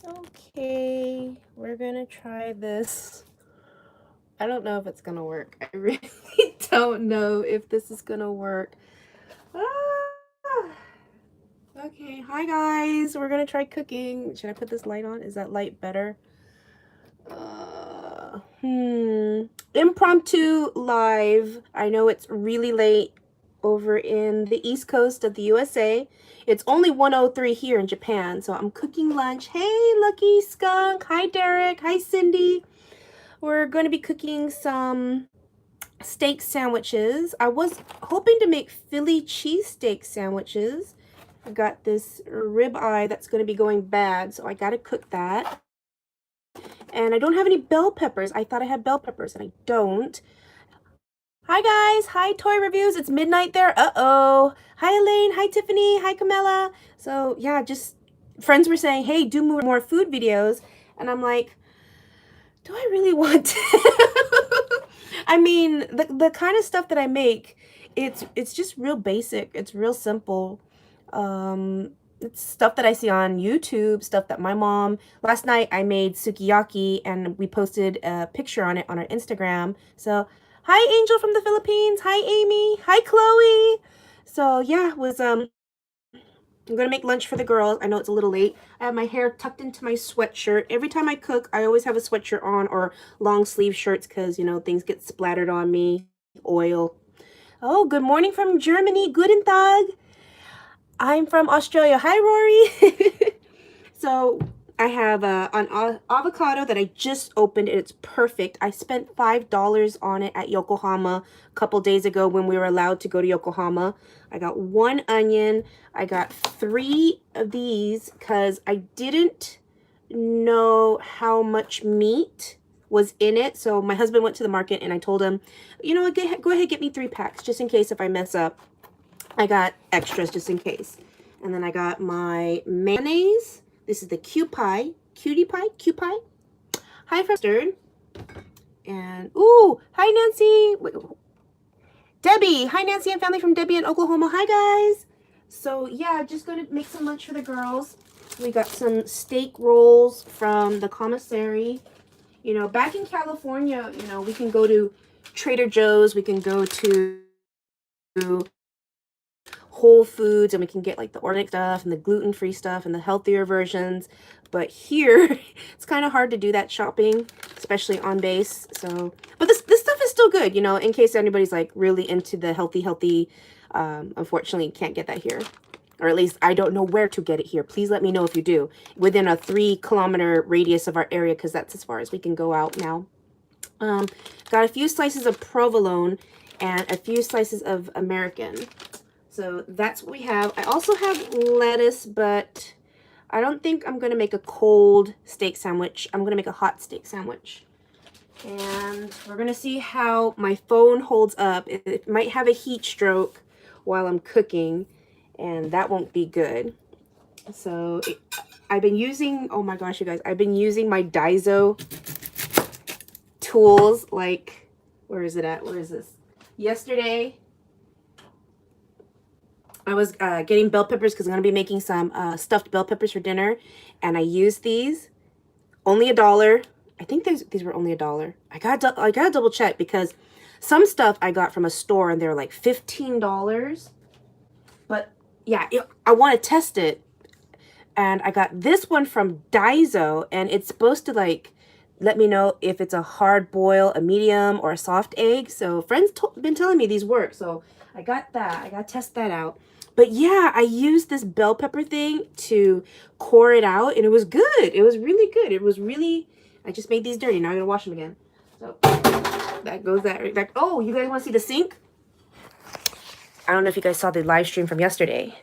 Okay, we're gonna try this. I don't know if it's gonna work. I really don't know if this is gonna work. Ah. Okay, hi guys. We're gonna try cooking. Should I put this light on? Is that light better? Impromptu live. I know it's really late over in the East Coast of the USA. It's only 1:03 here in Japan, so I'm cooking lunch. Hey, Lucky Skunk. Hi, Derek. Hi, Cindy. We're going to be cooking some steak sandwiches. I was hoping to make Philly cheesesteak sandwiches. I got this ribeye that's going to be going bad, so I got to cook that. And I don't have any bell peppers. I thought I had bell peppers, and I don't. Hi, guys. Hi, Toy Reviews. It's midnight there. Uh-oh. Hi, Elaine. Hi, Tiffany. Hi, Camilla. So, yeah, just friends were saying, hey, do more food videos. And I'm like, do I really want to? I mean, the kind of stuff that I make, it's just real basic. It's real simple. It's stuff that I see on YouTube, stuff that my mom, last night I made sukiyaki and we posted a picture on it on our Instagram. So, hi Angel from the Philippines. Hi Amy. Hi Chloe. So, yeah, I'm gonna make lunch for the girls. I know it's a little late. I have my hair tucked into my sweatshirt. Every time I cook, I always have a sweatshirt on or long sleeve shirts because, you know, things get splattered on me. Oil. Oh, good morning from Germany. Guten Tag. I'm from Australia. Hi, Rory. So I have an avocado that I just opened. It's perfect. I spent $5 on it at Yokohama a couple days ago when we were allowed to go to Yokohama. I got 1 onion. I got 3 of these because I didn't know how much meat was in it. So my husband went to the market and I told him, you know what, go ahead, get me 3 packs just in case if I mess up. I got extras just in case. And then I got my mayonnaise. This is the cutie pie. Hi, Mustard. And, ooh, hi, Nancy. Wait, Debbie. Hi, Nancy and family from Debbie in Oklahoma. Hi, guys. So, yeah, just going to make some lunch for the girls. We got some steak rolls from the commissary. You know, back in California, you know, we can go to Trader Joe's. We can go to Whole Foods and we can get like the organic stuff and the gluten-free stuff and the healthier versions. But here, it's kind of hard to do that shopping, especially on base. So, but this stuff is still good, you know, in case anybody's like really into the healthy. Unfortunately, can't get that here. Or at least I don't know where to get it here. Please let me know if you do. Within a 3-kilometer radius of our area, because that's as far as we can go out now. Got a few slices of provolone and a few slices of American. So that's what we have. I also have lettuce, but I don't think I'm going to make a cold steak sandwich. I'm going to make a hot steak sandwich. And we're going to see how my phone holds up. It might have a heat stroke while I'm cooking, and that won't be good. So I've been using, oh my gosh, you guys, I've been using my Daiso tools like, where is it at? Where is this? Yesterday, I was getting bell peppers because I'm going to be making some stuffed bell peppers for dinner. And I used these. Only $1. I think these were only $1. I gotta double check because some stuff I got from a store and they're like $15. But yeah, I want to test it. And I got this one from Daiso and it's supposed to like let me know if it's a hard boil, a medium, or a soft egg. So friends been telling me these work. So I got that. I got to test that out. But yeah, I used this bell pepper thing to core it out, and it was good. It was really good. It was really, I just made these dirty. Now I'm going to wash them again. So that goes that back. Oh, you guys want to see the sink? I don't know if you guys saw the live stream from yesterday.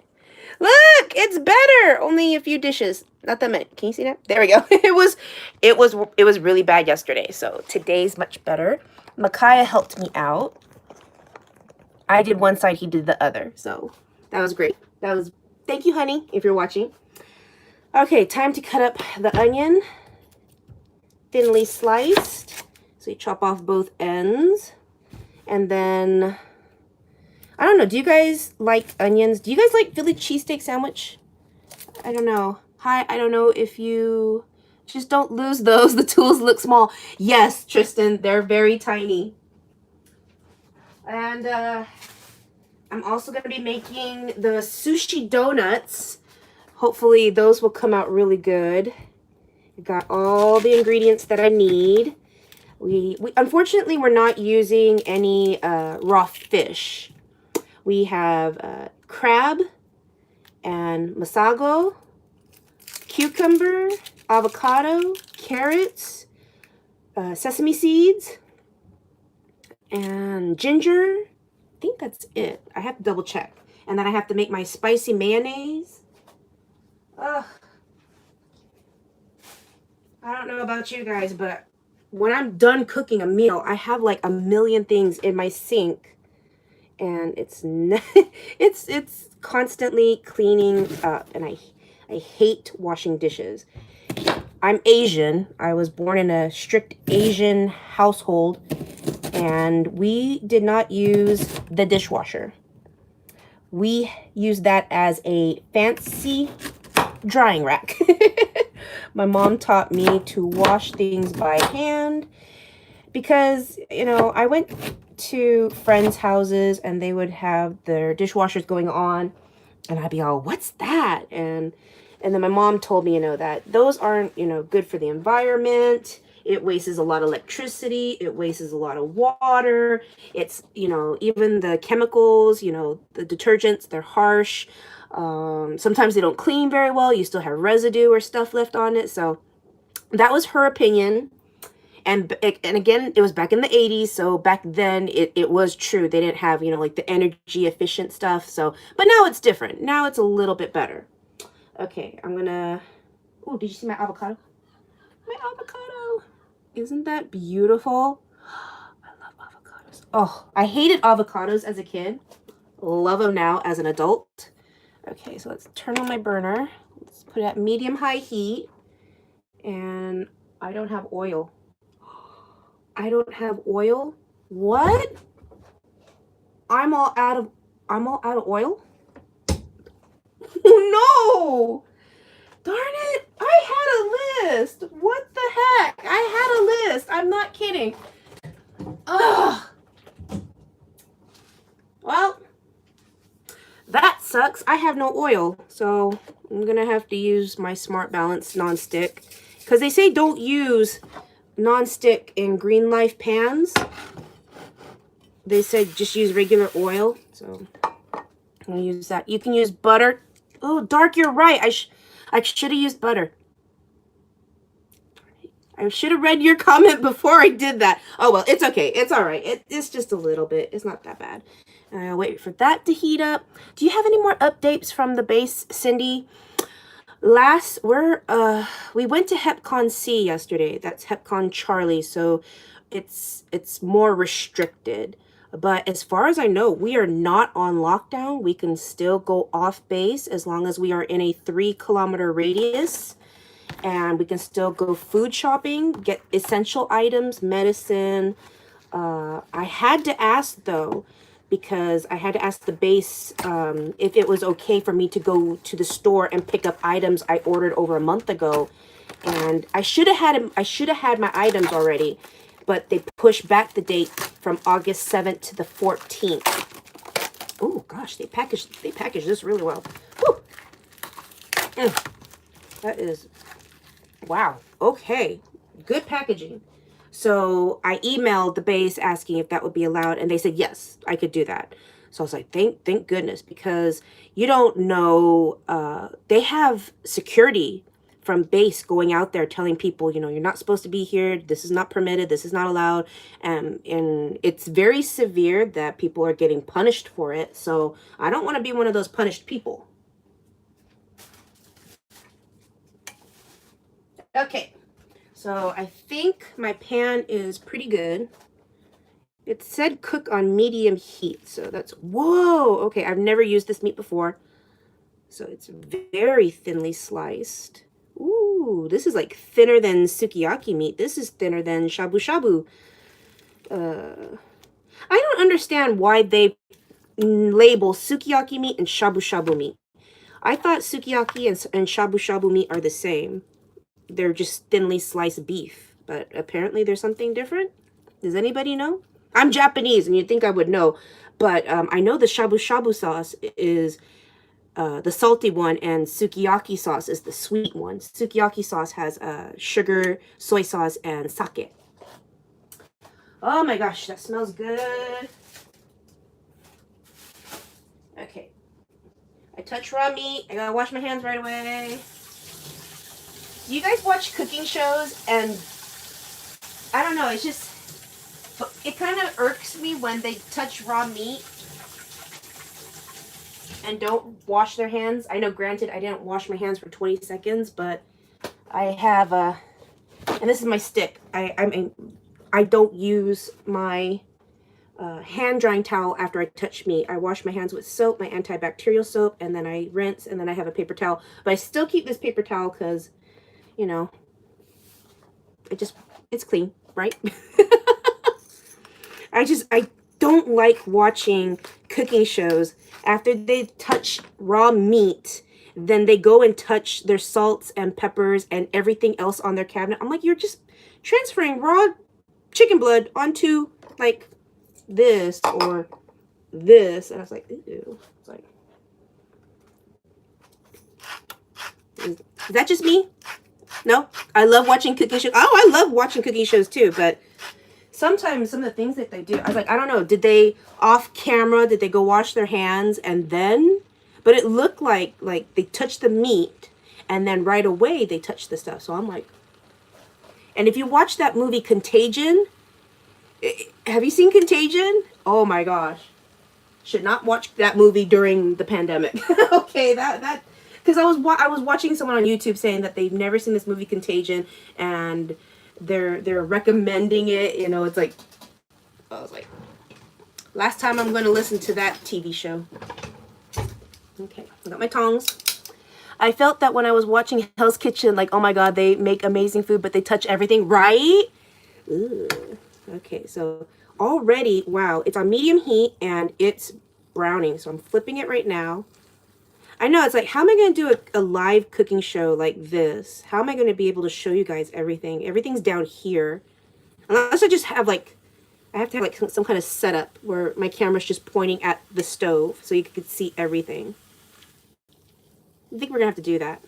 Look, it's better. Only a few dishes. Not that many. Can you see that? There we go. It was really bad yesterday. So today's much better. Micaiah helped me out. I did one side, he did the other. So that was great. Thank you, honey, if you're watching. Okay, time to cut up the onion. Thinly sliced. So you chop off both ends. And then, I don't know, do you guys like onions? Do you guys like Philly cheesesteak sandwich? I don't know. Hi, I don't know if you Just don't lose those. The tools look small. Yes, Tristan, they're very tiny. And I'm also going to be making the sushi donuts. Hopefully those will come out really good. I got all the ingredients that I need. We unfortunately, we're not using any raw fish. We have crab and masago, cucumber, avocado, carrots, sesame seeds, and ginger. I think that's it. I have to double check. And then I have to make my spicy mayonnaise. Ugh. I don't know about you guys, but when I'm done cooking a meal, I have like a million things in my sink. And it's it's constantly cleaning up, and I hate washing dishes. I'm Asian. I was born in a strict Asian household, and we did not use the dishwasher. We used that as a fancy drying rack. My mom taught me to wash things by hand because, you know, I went to friends' houses and they would have their dishwashers going on, and I'd be all, what's that? And then my mom told me, you know, that those aren't, you know, good for the environment. It wastes a lot of electricity. It wastes a lot of water. It's, you know, even the chemicals, you know, the detergents, they're harsh. Sometimes they don't clean very well. You still have residue or stuff left on it. So that was her opinion. And again, it was back in the 80s. So back then it was true. They didn't have, you know, like the energy efficient stuff. So, but now it's different. Now it's a little bit better. Okay, I'm gonna, oh, did you see my avocado? My avocado. Isn't that beautiful? I love avocados. Oh, I hated avocados as a kid. Love them now as an adult. Okay, so let's turn on my burner. Let's put it at medium-high heat. And I don't have oil. I don't have oil? What? I'm all out of oil? Oh no! Darn it! I had a list! What the heck? I had a list. I'm not kidding. Ugh. Well, that sucks. I have no oil, so I'm gonna have to use my Smart Balance nonstick, because they say don't use nonstick in Green Life pans. They said just use regular oil, so I'm gonna use that. You can use butter. Oh, Dark, you're right. I should have used butter. I should have read your comment before I did that. Oh, well, it's okay. It's all right. It's just a little bit. It's not that bad. I'll wait for that to heat up. Do you have any more updates from the base, Cindy? We went to HepCon C yesterday. That's HepCon Charlie, so it's more restricted. But as far as I know, we are not on lockdown. We can still go off base as long as we are in a 3-kilometer radius. And we can still go food shopping, get essential items, medicine. I had to ask, though, because I had to ask the base if it was okay for me to go to the store and pick up items I ordered over a month ago. And I should have had my items already, but they pushed back the date from August 7th to the 14th. Oh gosh, they packaged this really well. Woo! That is, wow. Okay, good packaging. So I emailed the base asking if that would be allowed, and they said yes, I could do that. So I was like, thank goodness, because you don't know, they have security from base going out there telling people, you know, you're not supposed to be here, this is not permitted, this is not allowed, and it's very severe that people are getting punished for it. So I don't want to be one of those punished people. Okay, so I think my pan is pretty good. It said cook on medium heat, so that's, whoa, okay, I've never used this meat before. So it's very thinly sliced. Ooh, this is like thinner than sukiyaki meat. This is thinner than shabu shabu. I don't understand why they label sukiyaki meat and shabu shabu meat. I thought sukiyaki and shabu shabu meat are the same. they're just thinly sliced beef. But apparently there's something different. Does anybody know? I'm Japanese, and you'd think I would know. But I know the shabu shabu sauce is the salty one, and sukiyaki sauce is the sweet one. Sukiyaki sauce has sugar, soy sauce, and sake. Oh my gosh, that smells good. Okay. I touch raw meat. I gotta wash my hands right away. Do you guys watch cooking shows? And I don't know, it's just, it kind of irks me when they touch raw meat and don't wash their hands. I know, granted, I didn't wash my hands for 20 seconds, but I have and this is my stick. I don't use my hand drying towel after I touch meat. I wash my hands with soap, my antibacterial soap, and then I rinse, and then I have a paper towel. But I still keep this paper towel because, you know, it's clean, right? I don't like watching cooking shows after they touch raw meat. Then they go and touch their salts and peppers and everything else on their cabinet. I'm like, you're just transferring raw chicken blood onto like this or this. And I was like, ew. It's like, is that just me? No, I love watching cooking shows. Oh, I love watching cooking shows too, but sometimes some of the things that they do, I was like, I don't know, did they off camera, did they go wash their hands and then? But it looked like they touched the meat and then right away they touched the stuff. So I'm like, and if you watch that movie Contagion, have you seen Contagion? Oh my gosh. Should not watch that movie during the pandemic. Okay, that because I was watching someone on YouTube saying that they've never seen this movie Contagion and they're recommending it. You know, it's like, I was like, last time I'm going to listen to that TV show. Okay, I got my tongs. I felt that when I was watching Hell's Kitchen, like, oh my god, they make amazing food, but they touch everything, right? Ooh. Okay, so already, wow, it's on medium heat and it's browning. So I'm flipping it right now. I know, it's like, how am I going to do a live cooking show like this? How am I going to be able to show you guys everything? Everything's down here. Unless I just have like, I have to have like some kind of setup where my camera's just pointing at the stove so you can see everything. I think we're going to have to do that.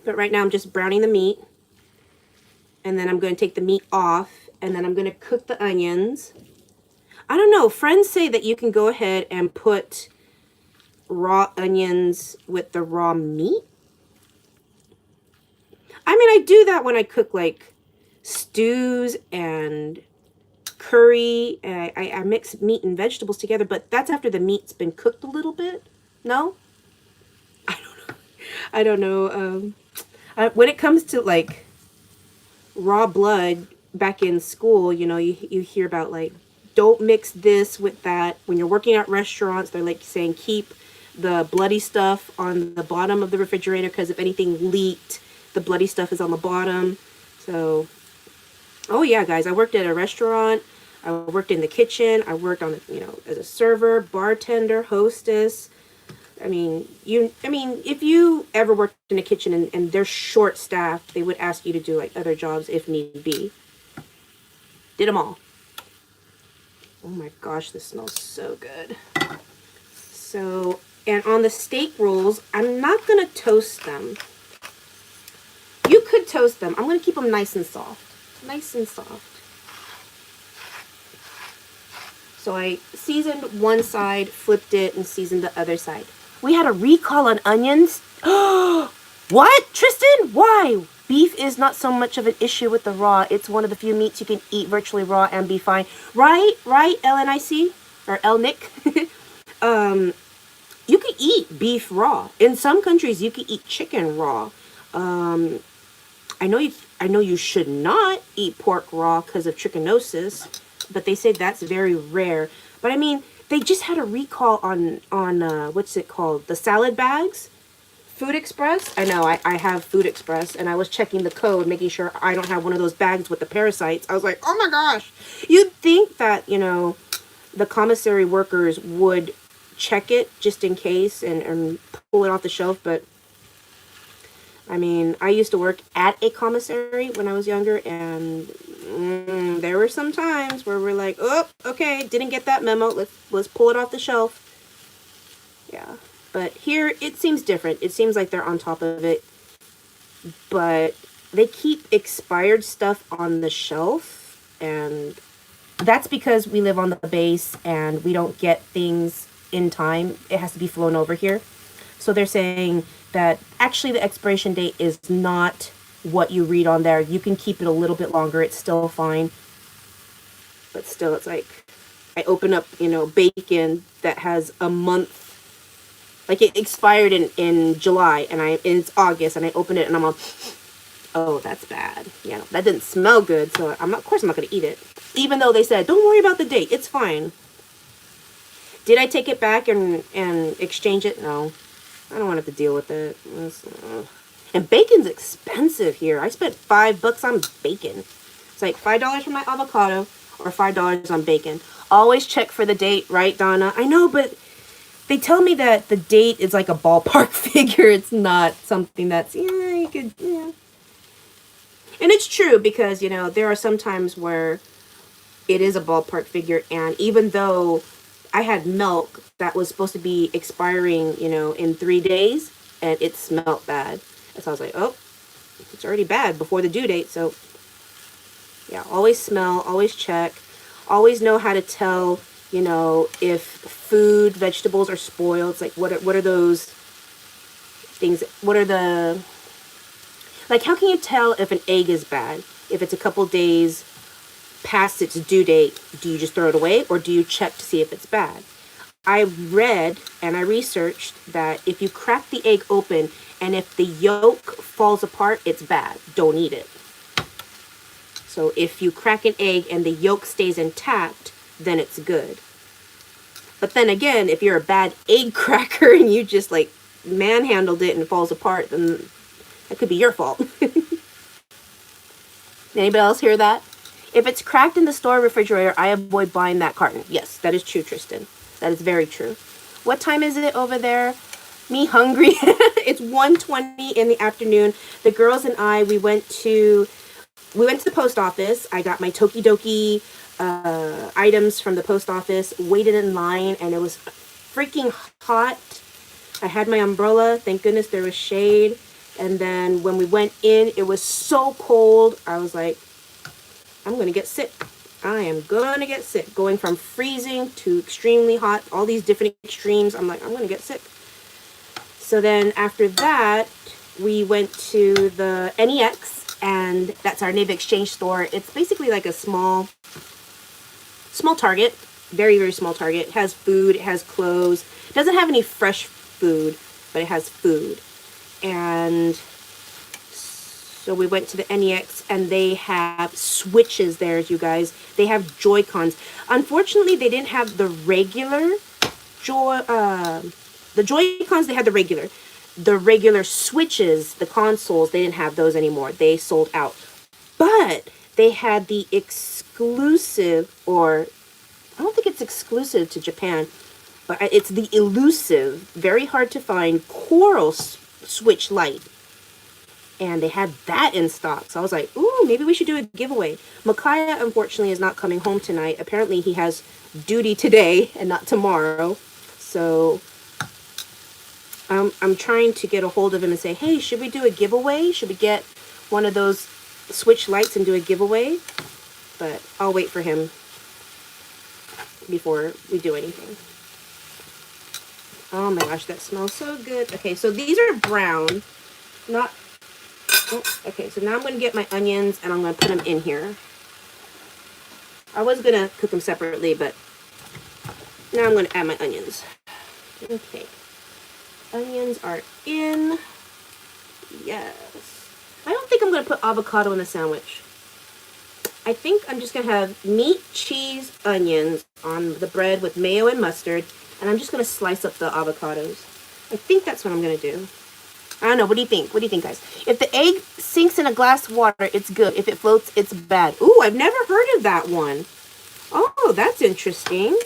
But right now I'm just browning the meat. And then I'm going to take the meat off. And then I'm going to cook the onions. I don't know. Friends say that you can go ahead and put raw onions with the raw meat. I mean, I do that when I cook like stews and curry. I mix meat and vegetables together, but that's after the meat's been cooked a little bit. No? I don't know. When it comes to like raw blood, back in school, you know, you hear about like, don't mix this with that. When you're working at restaurants, they're like saying keep the bloody stuff on the bottom of the refrigerator because if anything leaked, the bloody stuff is on the bottom. So, oh yeah, guys, I worked at a restaurant. I worked in the kitchen. I worked on, you know, as a server, bartender, hostess. I mean, if you ever worked in a kitchen and they're short staffed, they would ask you to do like other jobs if need be. Did them all. Oh my gosh, this smells so good. So, and on the steak rolls, I'm not going to toast them. You could toast them. I'm going to keep them nice and soft. Nice and soft. So I seasoned one side, flipped it, and seasoned the other side. We had a recall on onions. What? Tristan? Why? Beef is not so much of an issue with the raw. It's one of the few meats you can eat virtually raw and be fine. Right? Right, LNIC? Or LNIC? You can eat beef raw. In some countries, you can eat chicken raw. I know you should not eat pork raw because of trichinosis, but they say that's very rare. But I mean, they just had a recall on what's it called? The salad bags? Food Express? I know, I have Food Express, and I was checking the code, making sure I don't have one of those bags with the parasites. I was like, oh my gosh. You'd think that, you know, the commissary workers would check it just in case and pull it off the shelf, but I mean, I used to work at a commissary when I was younger, and there were some times where we're like, oh, okay, didn't get that memo. Let's pull it off the shelf. Yeah, but here it seems different. It seems like they're on top of it, but they keep expired stuff on the shelf, and that's because we live on the base and we don't get things in time. It has to be flown over here. So they're saying that actually the expiration date is not what you read on there. You can keep it a little bit longer. It's still fine. But still, it's like, I open up, bacon that has a month. Like, it expired in July, and it's August, and I open it, and I'm like, oh, that's bad. Yeah, that didn't smell good, so of course I'm not going to eat it. Even though they said, don't worry about the date. It's fine. Did I take it back and exchange it? No. I don't want to have to deal with it. And bacon's expensive here. I spent $5 on bacon. It's like $5 for my avocado or $5 on bacon. Always check for the date, right, Donna? I know, but they tell me that the date is like a ballpark figure. It's not something that's, you could, And it's true because, there are some times where it is a ballpark figure. And even though I had milk that was supposed to be expiring, in 3 days, and it smelled bad. And so I was like, oh, it's already bad before the due date. So, yeah, always smell, always check, always know how to tell, if food, vegetables are spoiled. It's like, what are those things? What are the, like, how can you tell if an egg is bad? If it's a couple days past its due date, do you just throw it away or do you check to see if it's bad? I read and I researched that if you crack the egg open and if the yolk falls apart, it's bad. Don't eat it. So if you crack an egg and the yolk stays intact, then it's good. But then again, if you're a bad egg cracker and you just like manhandled it and it falls apart, then that could be your fault. Anybody else hear that? If it's cracked in the store refrigerator, I avoid buying that carton. Yes, that is true, Tristan. That is very true. What time is it over there? Me hungry. It's 1:20 in the afternoon. The girls and I, we went to the post office. I got my Tokidoki items from the post office, waited in line, and it was freaking hot. I had my umbrella. Thank goodness there was shade. And then when we went in, it was so cold. I was like, I'm going to get sick. I am going to get sick. Going from freezing to extremely hot, all these different extremes. I'm like, I'm going to get sick. So then after that, we went to the NEX, and that's our Navy Exchange store. It's basically like a small Target. Very, very small Target. It has food. It has clothes. It doesn't have any fresh food, but it has food. And so we went to the NEX, and they have Switches there, you guys. They have Joy-Cons. Unfortunately, they didn't have the regular the Joy-Cons. They had the regular Switches, the consoles. They didn't have those anymore. They sold out. But they had the exclusive, or I don't think it's exclusive to Japan, but it's the elusive, very hard to find Coral Switch Lite. And they had that in stock. So I was like, ooh, maybe we should do a giveaway. Micaiah, unfortunately, is not coming home tonight. Apparently, he has duty today and not tomorrow. So I'm trying to get a hold of him and say, hey, should we do a giveaway? Should we get one of those Switch Lights and do a giveaway? But I'll wait for him before we do anything. Oh my gosh, that smells so good. Okay, so these are brown. Not... Oh, okay, so now I'm going to get my onions and I'm going to put them in here. I was going to cook them separately, but now I'm going to add my onions. Okay. Onions are in. Yes. I don't think I'm going to put avocado in the sandwich. I think I'm just going to have meat, cheese, onions on the bread with mayo and mustard. And I'm just going to slice up the avocados. I think that's what I'm going to do. I don't know. What do you think? What do you think, guys? If the egg sinks in a glass of water, it's good. If it floats, it's bad. Ooh, I've never heard of that one. Oh, that's interesting.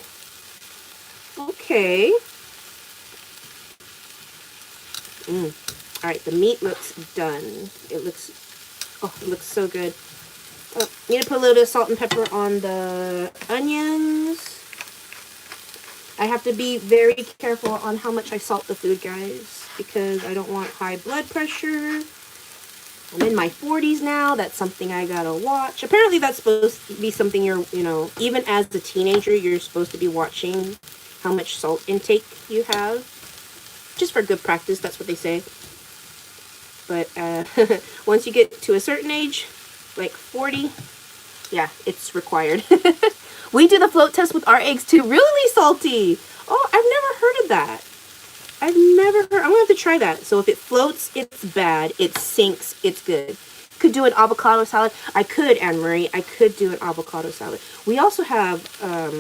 Okay. All right, the meat looks done. It looks so good. Oh, need to put a little bit of salt and pepper on the onions. I have to be very careful on how much I salt the food, guys, because I don't want high blood pressure. I'm in my 40s now. That's something I gotta watch. Apparently that's supposed to be something you're, even as a teenager, you're supposed to be watching how much salt intake you have. Just for good practice, that's what they say. But once you get to a certain age, like 40, yeah, it's required. We do the float test with our eggs too. Really salty. Oh, I've never heard of that. I've never heard. I'm gonna have to try that. So if it floats, it's bad. It sinks, it's good. Could do an avocado salad. I could, Anne-Marie. I could do an avocado salad. We also have a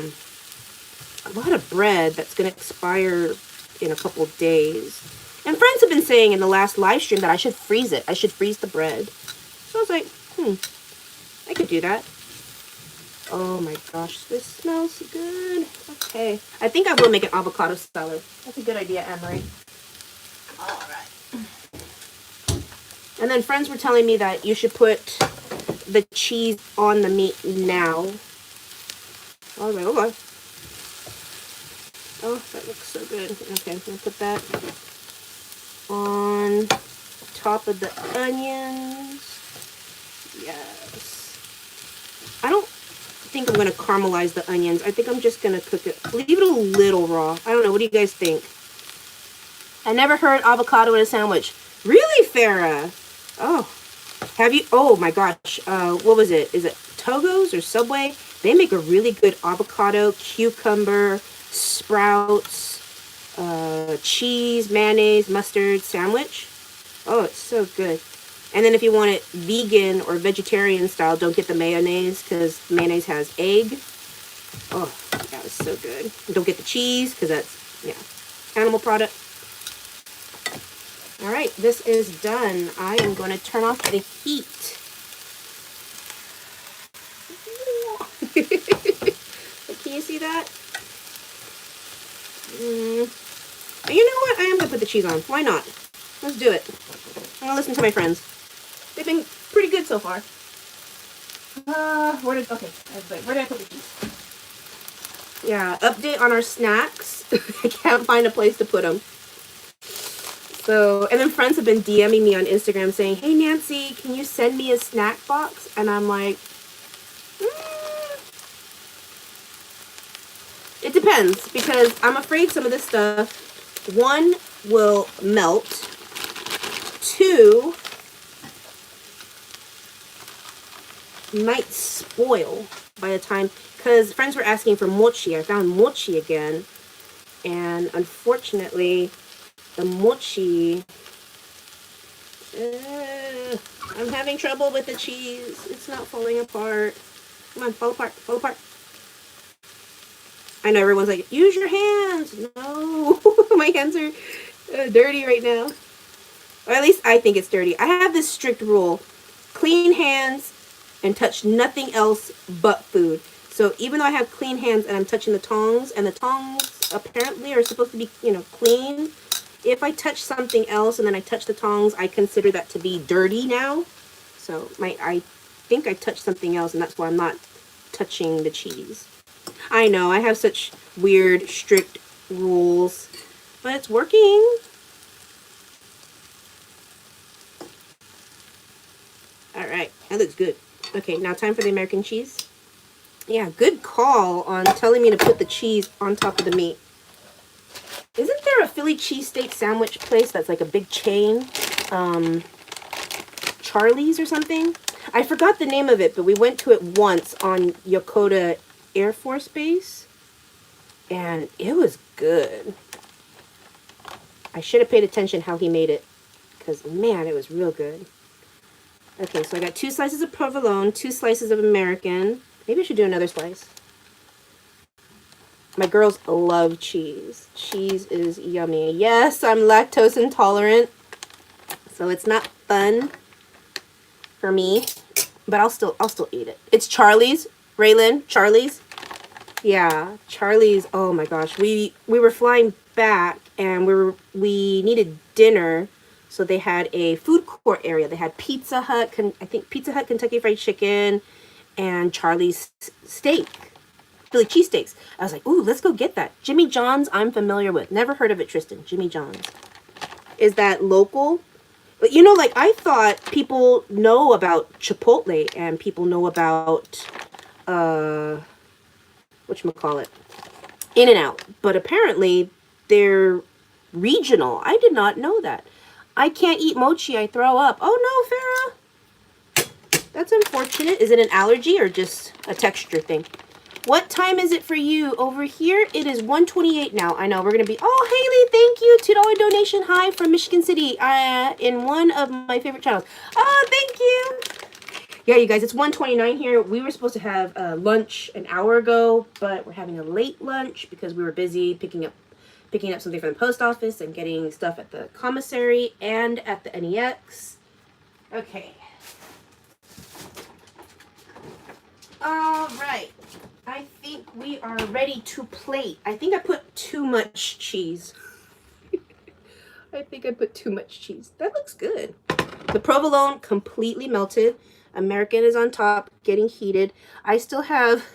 lot of bread that's gonna expire in a couple of days. And friends have been saying in the last live stream that I should freeze it. I should freeze the bread. So I was like, I could do that. Oh my gosh, this smells good. Okay. I think I will make an avocado salad. That's a good idea, Anne-Marie. All right. And then friends were telling me that you should put the cheese on the meat now. All right, hold on. Oh, that looks so good. Okay, I'm going to put that on top of the onions. Yes. I don't think I'm going to caramelize the onions. I think I'm just going to cook it. Leave it a little raw. I don't know. What do you guys think? I never heard avocado in a sandwich. Really, Farah? Oh. Have you? Oh, my gosh. What was it? Is it Togo's or Subway? They make a really good avocado, cucumber, sprouts, cheese, mayonnaise, mustard sandwich. Oh, it's so good. And then if you want it vegan or vegetarian style, don't get the mayonnaise because mayonnaise has egg. Oh, that was so good. Don't get the cheese because that's, animal product. All right, this is done. I am going to turn off the heat. Can you see that? And you know what? I am going to put the cheese on. Why not? Let's do it. I'm going to listen to my friends. They've been pretty good so far. Where did I put the cheese? Yeah, update on our snacks. I can't find a place to put them. So, and then friends have been DMing me on Instagram saying, hey, Nancy, can you send me a snack box? And I'm like, it depends, because I'm afraid some of this stuff, one, will melt. Two, might spoil by the time, because friends were asking for mochi. I found mochi again, and unfortunately the mochi, I'm having trouble with the cheese. It's not falling apart. Come on, fall apart, fall apart. I know everyone's like, use your hands. No, my hands are dirty right now, or at least I think it's dirty. I have this strict rule: clean hands and touch nothing else but food. So even though I have clean hands and I'm touching the tongs, and the tongs apparently are supposed to be, clean, if I touch something else and then I touch the tongs, I consider that to be dirty now. So I think I touched something else, and that's why I'm not touching the cheese. I know, I have such weird, strict rules, but it's working. All right, that looks good. Okay, now time for the American cheese. Yeah, good call on telling me to put the cheese on top of the meat. Isn't there a Philly cheesesteak sandwich place that's like a big chain? Charlie's or something? I forgot the name of it, but we went to it once on Yokota Air Force Base, and it was good. I should have paid attention how he made it, because man, it was real good. Okay, so I got 2 slices of provolone, 2 slices of American. Maybe I should do another slice. My girls love cheese. Cheese is yummy. Yes, I'm lactose intolerant, so it's not fun for me, but I'll still eat it. It's Charlie's, Raylan. Charlie's. Yeah, Charlie's. Oh my gosh, we were flying back and we needed dinner, So they had a food court area. They had Pizza Hut, I think Pizza Hut, Kentucky Fried Chicken, and Charlie's Steak, Philly cheesesteaks. I was like, ooh, let's go get that. Jimmy John's, I'm familiar with. Never heard of it, Tristan. Jimmy John's. Is that local? But you know, like, I thought people know about Chipotle and people know about, whatchamacallit, In-N-Out. But apparently, they're regional. I did not know that. I can't eat mochi. I throw up. Oh, no, Farah. That's unfortunate. Is it an allergy or just a texture thing? What time is it for you? Over here, it is 1:28 now. I know, we're going to be... Oh, Haley, thank you. $2 donation. Hi from Michigan City in one of my favorite channels. Oh, thank you. Yeah, you guys, it's 1:29 here. We were supposed to have lunch an hour ago, but we're having a late lunch because we were busy picking up something from the post office and getting stuff at the commissary and at the NEX. Okay. All right. I think we are ready to plate. I think I put too much cheese. I think I put too much cheese. That looks good. The provolone completely melted. American is on top, getting heated. I still have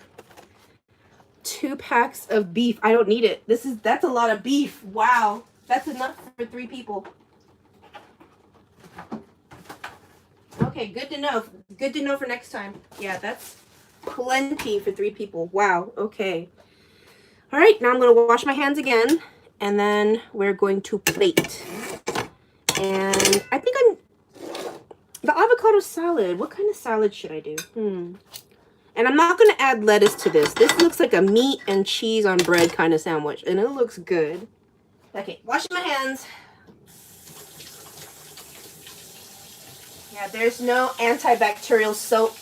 2 packs of beef. I don't need it. That's a lot of beef. Wow. That's enough for 3 people. Okay, good to know. Good to know for next time. Yeah, that's plenty for 3 people. Wow. Okay. All right, now I'm going to wash my hands again, and then we're going to plate. And I think the avocado salad. What kind of salad should I do? And I'm not going to add lettuce to this. This looks like a meat and cheese on bread kind of sandwich, and it looks good. Okay, washing my hands. Yeah, there's no antibacterial soap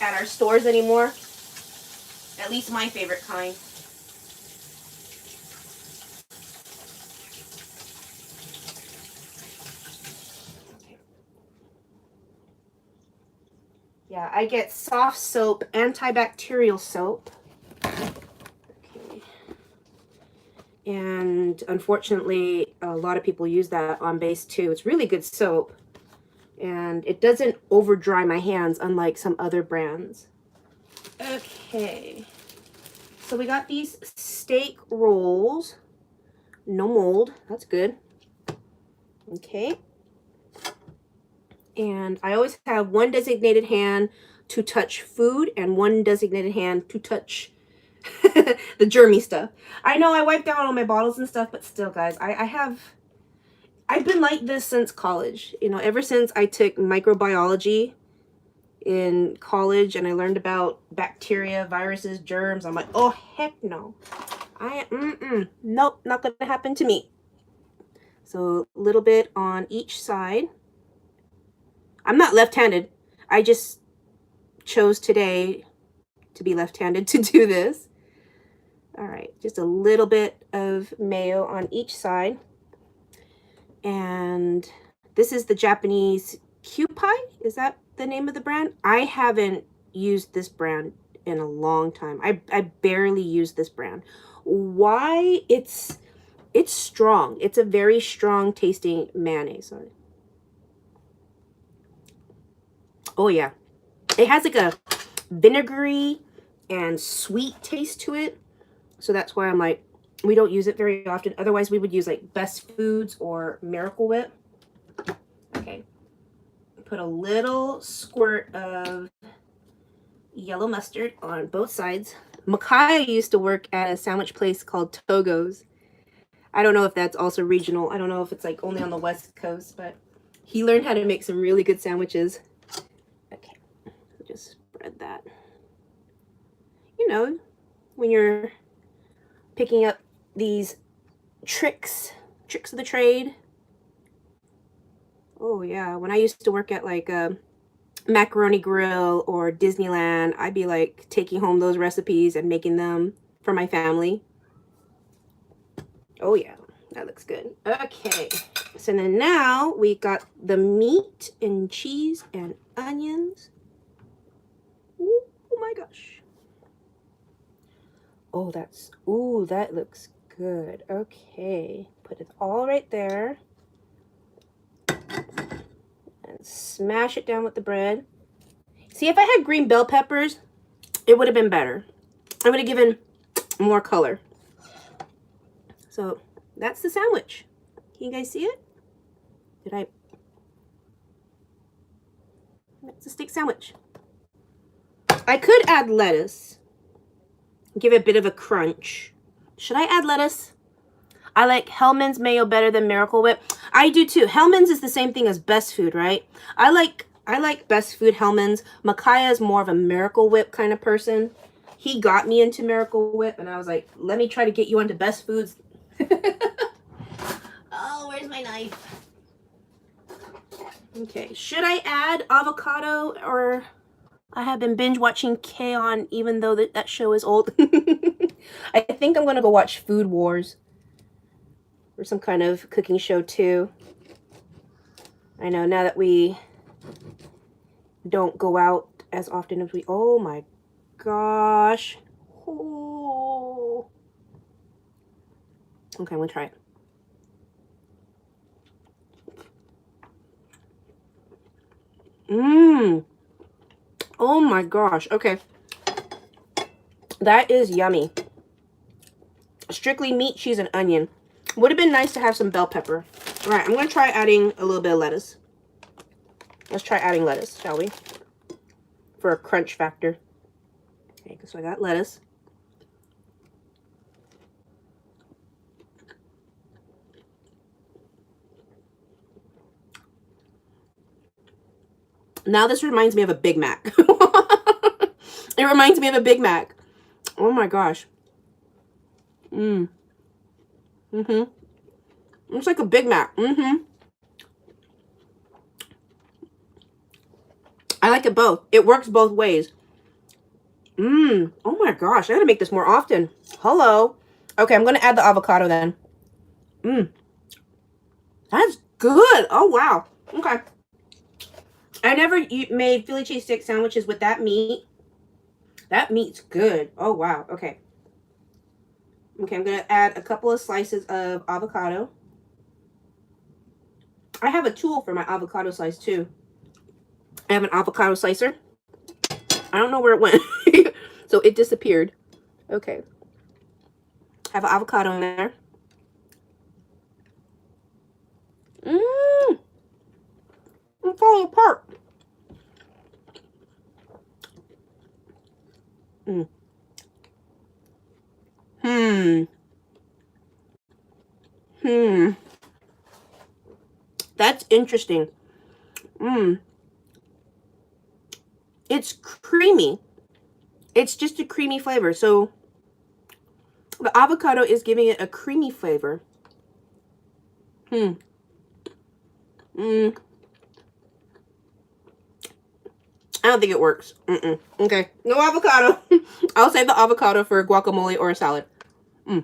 at our stores anymore. At least my favorite kind. Okay. Yeah, I get soft soap, antibacterial soap. Okay. And unfortunately, a lot of people use that on base too. It's really good soap. And it doesn't over dry my hands unlike some other brands. Okay. So we got these steak rolls. No mold. That's good. Okay. And I always have one designated hand to touch food and one designated hand to touch the germy stuff. I know I wiped down all my bottles and stuff, but still, guys, I've been like this since college. You know, ever since I took microbiology in college and I learned about bacteria, viruses, germs. I'm like, oh, heck no. Nope, not going to happen to me. So a little bit on each side. I'm not left-handed. I just chose today to be left-handed to do this. All right, just a little bit of mayo on each side. And this is the Japanese Kewpie. Is that the name of the brand? I haven't used this brand in a long time. I barely use this brand. Why? It's strong. It's a very strong tasting mayonnaise. Sorry. Oh yeah. It has like a vinegary and sweet taste to it. So that's why I'm like, we don't use it very often. Otherwise, we would use like Best Foods or Miracle Whip. Okay. Put a little squirt of yellow mustard on both sides. Micaiah used to work at a sandwich place called Togo's. I don't know if that's also regional. I don't know if it's like only on the West Coast, but he learned how to make some really good sandwiches. Okay, just spread that. You know, when you're picking up these tricks of the trade. Oh yeah, when I used to work at like a Macaroni Grill or Disneyland, I'd be like taking home those recipes and making them for my family. Oh yeah, that looks good. Okay, so then now we got the meat and cheese and onions. Ooh, oh my gosh. Oh, that looks good. Okay, put it all right there. And smash it down with the bread. See, if I had green bell peppers, it would have been better. I would have given more color. So that's the sandwich. Can you guys see it? It's a steak sandwich. I could add lettuce. Give it a bit of a crunch. Should I add lettuce? I like Hellmann's mayo better than Miracle Whip. I do too. Hellmann's is the same thing as Best Food, right? I like Best Food, Hellmann's. Micaiah is more of a Miracle Whip kind of person. He got me into Miracle Whip, and I was like, let me try to get you onto Best Foods. Oh, where's my knife? Okay, should I add avocado, or I have been binge watching K-On even though that show is old. I think I'm going to go watch Food Wars or some kind of cooking show too. I know now that we don't go out as often as we, oh my gosh. Oh. Okay, I'm going to try it. Mmm. Oh my gosh. Okay. That is yummy. Strictly meat, cheese, and onion. Would have been nice to have some bell pepper. All right, I'm going to try adding a little bit of lettuce. Let's try adding lettuce, shall we? For a crunch factor. Okay, so I got lettuce. Now this reminds me of a Big Mac. It reminds me of a Big Mac. Oh my gosh. It's like a Big Mac. I like it both. It works both ways. Oh my gosh. I gotta make this more often. Hello. Okay, I'm gonna add the avocado then. That's good. Oh wow. Okay. I never made Philly cheesesteak sandwiches with that meat. That meat's good. Oh, wow. Okay. Okay, I'm going to add a couple of slices of avocado. I have a tool for my avocado slice, too. I have an avocado slicer. I don't know where it went. So it disappeared. Okay. I have an avocado in there. I'm falling apart. That's interesting. It's creamy. It's just a creamy flavor. So the avocado is giving it a creamy flavor. I don't think it works. Okay. No avocado. I'll save the avocado for guacamole or a salad. Okay.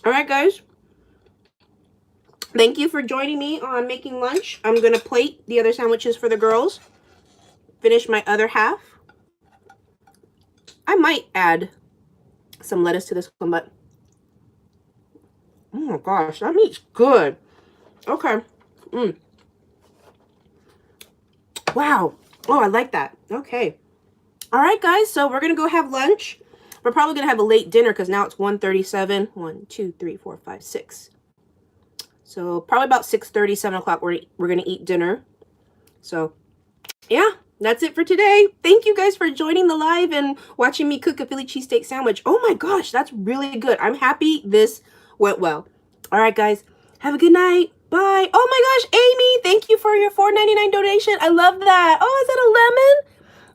All right, guys. Thank you for joining me on making lunch. I'm going to plate the other sandwiches for the girls. Finish my other half. I might add some lettuce to this one, but oh my gosh, that meat's good. Okay. Wow. Oh, I like that. Okay. All right, guys. So we're going to go have lunch. We're probably going to have a late dinner because now it's 1:37. 1, 2, 3, 4, 5, 6. So probably about 6:30, 7 o'clock, we're going to eat dinner. So yeah, that's it for today. Thank you guys for joining the live and watching me cook a Philly cheesesteak sandwich. Oh my gosh, that's really good. I'm happy this went well. All right, guys. Have a good night. Bye. Oh my gosh, Amy, thank you for your $4.99 donation. I love that. Oh, is that a lemon?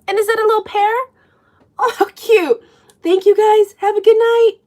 And is that a little pear? Oh, how cute. Thank you, guys. Have a good night.